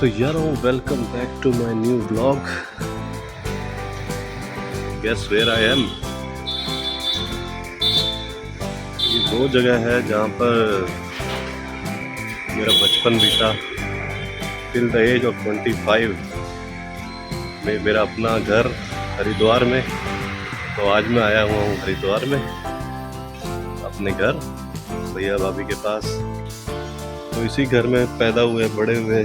तो यारो welcome back to my new blog. Guess where I am. ये वो जगह है जहाँ पर मेरा बचपन बीता टिल द एज ऑफ 25 में। मेरा अपना घर हरिद्वार में। तो आज मैं आया हुआ हूँ हरिद्वार में अपने घर भैया भाभी के पास। तो इसी घर में पैदा हुए बड़े हुए,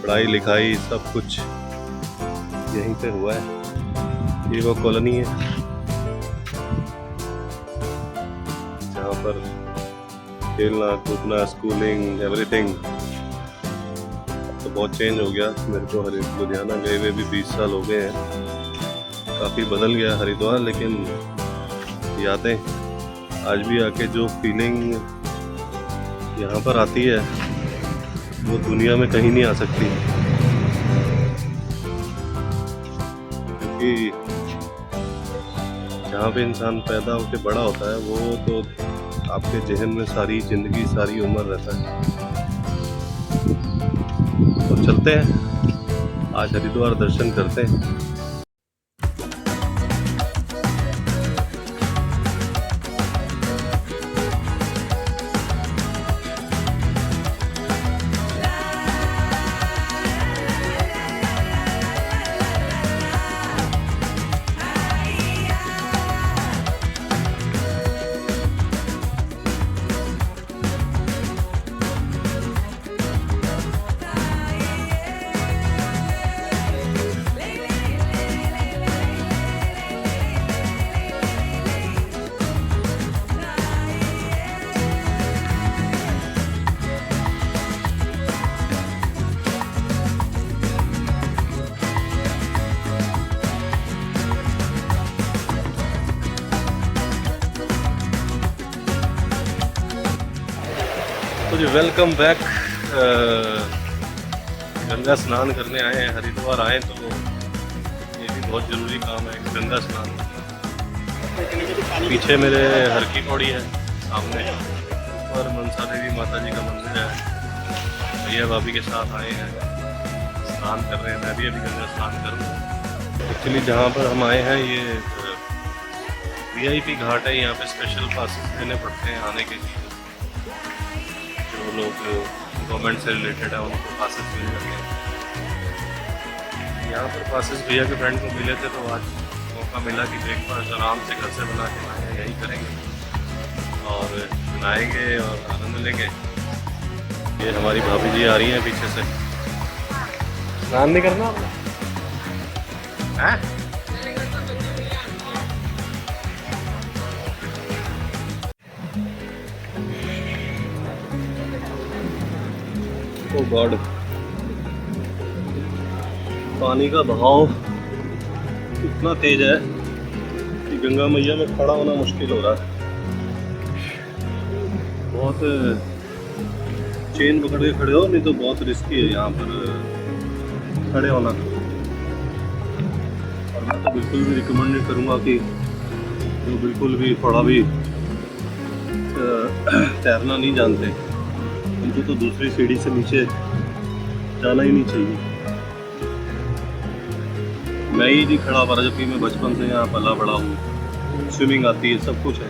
पढ़ाई लिखाई सब कुछ यहीं पे हुआ है। ये वो कॉलोनी है जहाँ पर खेलना कूदना स्कूलिंग एवरीथिंग। तो बहुत चेंज हो गया। मेरे को लुधियाना गए हुए भी 20 साल हो गए हैं। काफ़ी बदल गया हरिद्वार, लेकिन यादें आज भी आके जो फीलिंग यहाँ पर आती है वो दुनिया में कहीं नहीं आ सकती। क्योंकि जहाँ पे इंसान पैदा होकर बड़ा होता है वो तो आपके जहन में सारी जिंदगी सारी उम्र रहता है। तो चलते हैं आज हरिद्वार दर्शन करते हैं। तो जी वेलकम बैक। गंगा स्नान करने आए हैं, हरिद्वार आए तो ये भी बहुत ज़रूरी काम है गंगा स्नान। पीछे मेरे हर की पौड़ी है, सामने ऊपर मनसा देवी माता जी का मंदिर है। भैया भाभी के साथ आए हैं, स्नान कर रहे हैं। मैं भी अभी गंगा स्नान करूँ। एक्चुअली जहाँ पर हम आए हैं ये VIP घाट है। यहाँ पे स्पेशल पासेस देने पड़ते हैं आने के लिए। जो लोग गवर्नमेंट से रिलेटेड है उनको पासेस मिल जाते हैं। यहाँ पर पासेस भैया के फ्रेंड को मिले थे, तो आज मौका मिला कि ब्रेकफास्ट आराम से घर से बना के लाए, यही करेंगे और बनाएंगे और आनंद लेंगे। ये हमारी भाभी जी आ रही हैं पीछे से। स्नान नहीं करना है? ओ गॉड, पानी का बहाव इतना तेज है कि गंगा मैया में खड़ा होना मुश्किल हो रहा है। बहुत चेन पकड़ के खड़े हो, नहीं तो बहुत रिस्की है यहाँ पर खड़े होना। और मैं तो बिल्कुल भी रिकमेंड नहीं करूँगा कि जो बिल्कुल भी थोड़ा भी तैरना नहीं जानते उनको तो दूसरी सीढ़ी से नीचे जाना ही नहीं चाहिए। मैं ही नहीं खड़ा पा, जबकि मैं बचपन से यहाँ पला बड़ा हूँ। स्विमिंग आती है, सब कुछ है,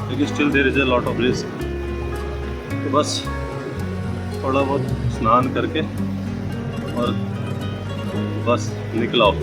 लेकिन still there is a lot of risk. तो बस थोड़ा बहुत स्नान करके और बस निकला हो।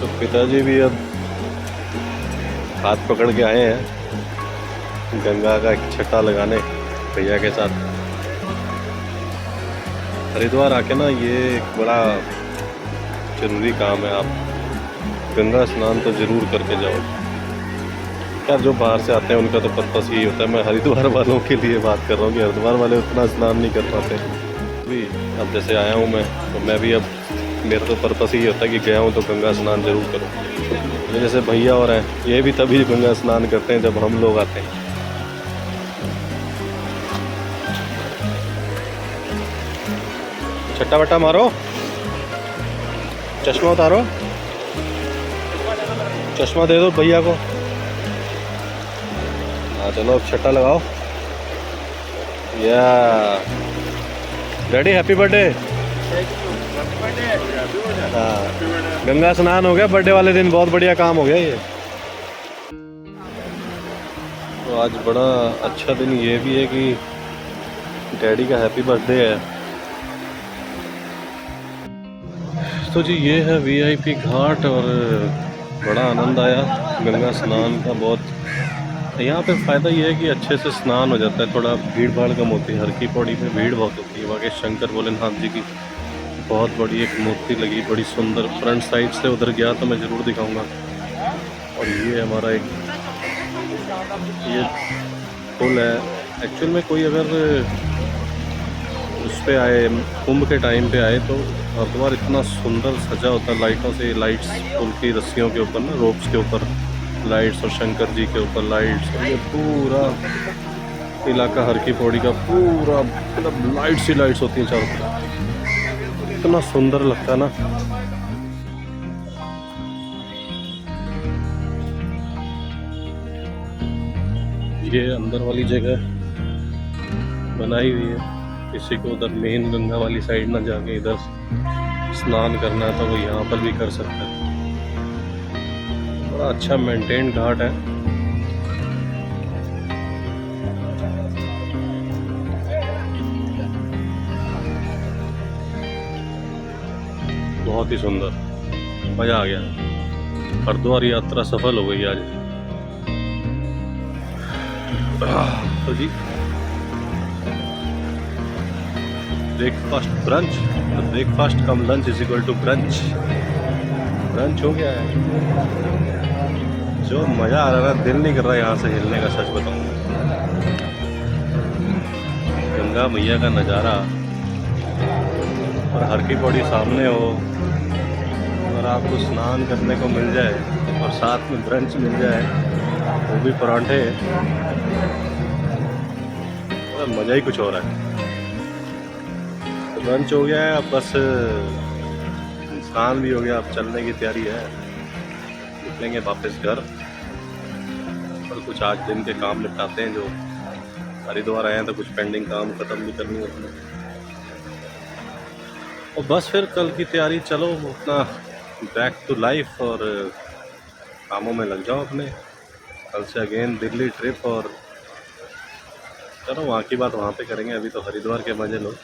तो पिताजी भी अब हाथ पकड़ के आए हैं गंगा का एक छट्टा लगाने भैया के साथ। हरिद्वार आके ना ये एक बड़ा ज़रूरी काम है। आप गंगा स्नान तो ज़रूर करके जाओ। यार जो बाहर से आते हैं उनका तो पर्पस यही होता है। मैं हरिद्वार वालों के लिए बात कर रहा हूँ कि हरिद्वार वाले उतना स्नान नहीं कर पाते। भी अब जैसे आया हूँ मैं, तो मैं भी अब मेरा तो पर्पस ही होता है कि गया हूँ तो गंगा स्नान जरूर करूँ। तो जैसे भैया और हैं, ये भी तभी गंगा स्नान करते हैं जब हम लोग आते हैं। छट्टा वट्टा मारो, चश्मा उतारो, चश्मा दे दो भैया को। हाँ चलो अब छट्टा लगाओ। या डैडी हैप्पी बर्थडे। हाँ गंगा स्नान हो गया बर्थडे वाले दिन, बहुत बढ़िया काम हो गया ये। तो आज बड़ा अच्छा दिन ये भी है कि डैडी का हैप्पी बर्थडे है। तो जी ये है वीआईपी घाट और बड़ा आनंद आया गंगा स्नान का बहुत। यहाँ पे फ़ायदा ये है कि अच्छे से स्नान हो जाता है, थोड़ा भीड़ भाड़ कम होती है। हर की पौड़ी में भीड़ बहुत होती है। वहाँ के शंकर भोलेनाथ जी की बहुत बड़ी एक मूर्ति लगी, बड़ी सुंदर। फ्रंट साइड से उधर गया तो मैं ज़रूर दिखाऊंगा। और ये हमारा एक ये पुल है। एक्चुअल में कोई अगर उस पर आए, कुंभ के टाइम पे आए, तो हरिद्वार इतना सुंदर सजा होता है लाइटों से। लाइट्स पुल की रस्सियों के ऊपर ना, रोप्स के ऊपर लाइट्स, और शंकर जी के ऊपर लाइट्स। और ये पूरा इलाका हर की पौड़ी का पूरा मतलब लाइट्स ही लाइट्स होती हैं चारों तरफ। इतना सुंदर लगता है ना। ये अंदर वाली जगह बनाई हुई है, किसी को उधर मेन गंगा वाली साइड ना जाके इधर स्नान करना है तो वो यहाँ पर भी कर सकता है। बड़ा अच्छा मेंटेन घाट है। बहुत ही सुंदर, मजा आ गया। हरिद्वार यात्रा सफल हो गई आज। तो जी breakfast brunch, breakfast cum lunch is equal to brunch. Brunch हो गया है। जो मज़ा आ रहा है, दिल नहीं कर रहा यहाँ से हिलने का, सच बताऊँ। गंगा मैया का नज़ारा और हर की पौड़ी सामने हो और आपको स्नान करने को मिल जाए और साथ में ब्रंच मिल जाए, वो भी पराठे, और मज़ा ही कुछ हो रहा है। तो ब्रंच हो गया है, अब बस स्नान भी हो गया, अब चलने की तैयारी है। निकलेंगे वापस घर और कुछ आज दिन के काम निपटाते हैं। जो हरिद्वार आए हैं तो कुछ पेंडिंग काम खत्म भी करनी होती है। और बस फिर कल की तैयारी, चलो अपना बैक टू लाइफ और कामों में लग जाओ अपने। कल से अगेन दिल्ली ट्रिप, और चलो वहाँ की बात वहाँ पे करेंगे। अभी तो हरिद्वार के मज़े लो।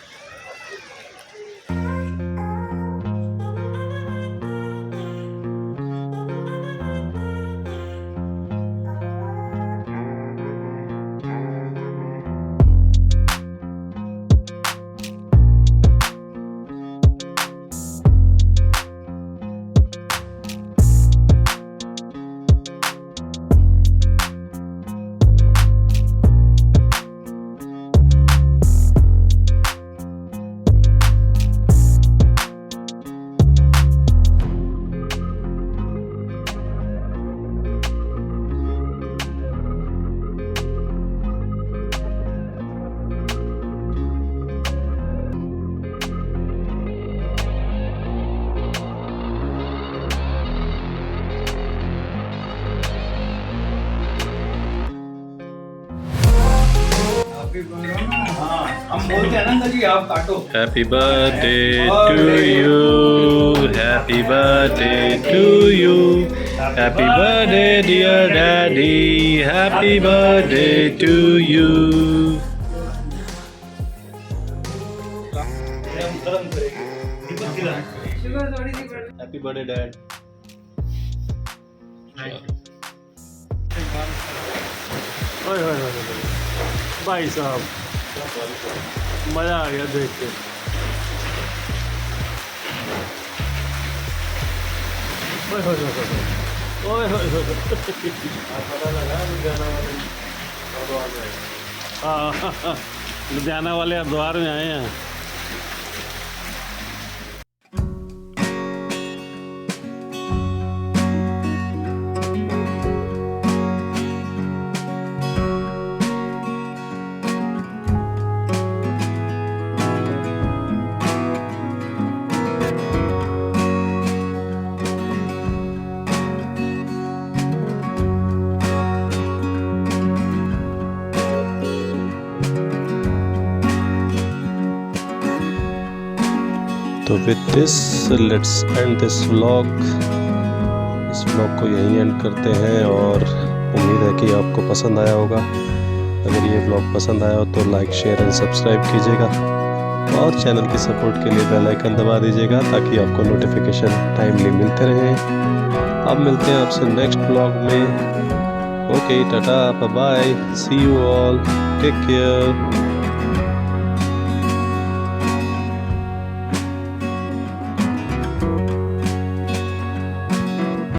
हम बोलते हैं ना जी, आप काटो। Happy birthday to you, happy birthday to you, happy birthday dear daddy, happy birthday to you. Happy birthday dad. भाई साहब मज़ा आ गया देख के। हाँ लुधियाना वाले हरिद्वार में आए हैं। So with this let's end this vlog. इस व्लॉग को यहीं एंड करते हैं और उम्मीद है कि आपको पसंद आया होगा। अगर ये व्लॉग पसंद आया हो तो लाइक शेयर एंड सब्सक्राइब कीजिएगा और चैनल की सपोर्ट के लिए बेल आइकन दबा दीजिएगा ताकि आपको नोटिफिकेशन टाइमली मिलते रहें। अब मिलते हैं आपसे नेक्स्ट व्लॉग में। Okay, tata, bye bye, see you all, take care.